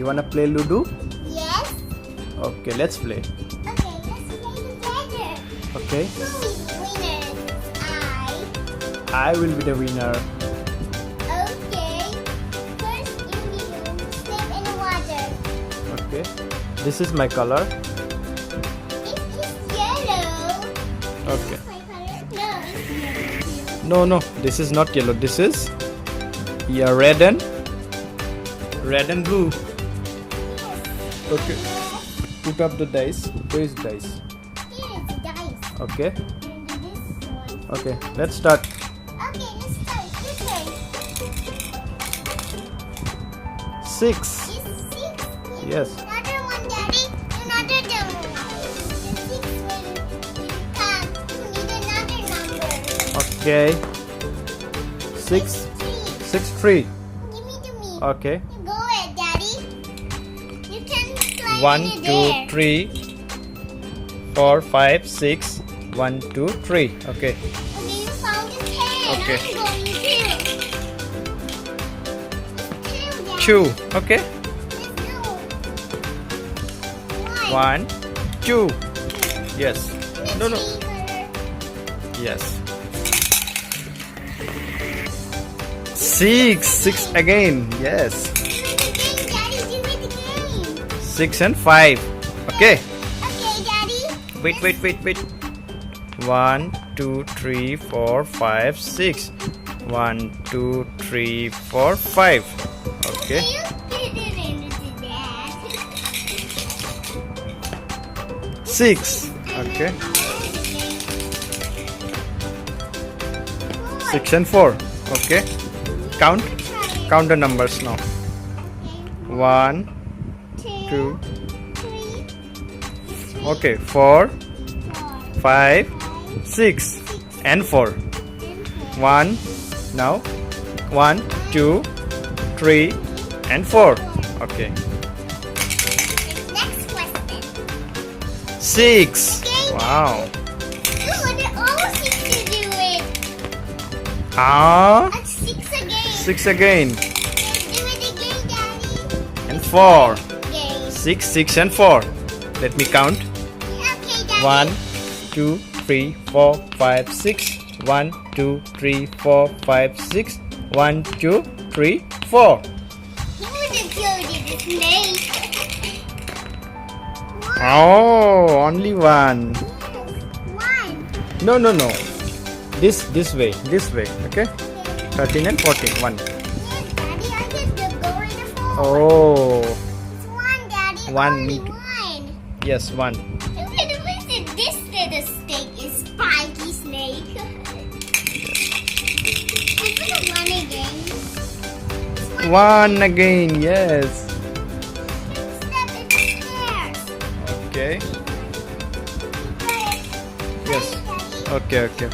You wanna play Ludo? Yes. Okay, let's play. Okay, let's play together. Okay. Who is the winner? I will be the winner. Okay. First, you need to step in the water. Okay. This is my color. It is yellow. Okay. Is my color? No, it's yellow. No, this is not yellow. This is red and blue. Okay. Put up the dice. Where is dice? Here is the dice. Okay. And this one. Okay. Let's start. Okay, let's start. Your turn. 6. It's 6. Yes. Another one, Daddy. Another one. The 6 will come. You need another number. Okay. 6. 3. 6, 3. Give me to me. Okay. You go ahead, Daddy. You can climb 1, in 2, there. 3, 4, 5, 6. 1, 2, 3. Okay. Okay, you found the 10. Okay. I'm going to. 2, Daddy. 2. Okay. Let's go. 1, 2. Yes. No. Color. Yes. 6. 6 again. Yes. Do it again, Daddy. Do it again. 6 and 5. Okay. Okay, Daddy. Wait. 1, 2, 3, 4, 5, 6. 1, 2, 3, 4, 5. Okay. You did it into that. 6. Okay. 6 and 4. Okay. Count the numbers now. 1, 2. 3. Okay. 4, 5, 6 and 4. 1. Now 1, 2, 3 and 4. Okay. Next question. 6. Okay. Wow. You wanted all 6 to do it. Ah. At 6 again. 6 again. Do it again, Daddy. And 4. Okay. 6, 6 and 4. Let me count. Okay, Daddy. 1, 2, 3, 4, 5, 6. 1, 2, 3, 4, 5, 6. 1, 2, 3, 4. You would have killed the snake. Oh, only 1. One. No. This way. Okay. 13 and 14. 1. Yes, Daddy, I can go in the phone. Oh. It's 1, Daddy. One, Only me too. 1. Yes, 1. Look at the way that this little snake is spiky snake. I put a 1 again. It's 1 again. Yes. Step in the stairs. Okay. Right. Yes. Daddy. Okay.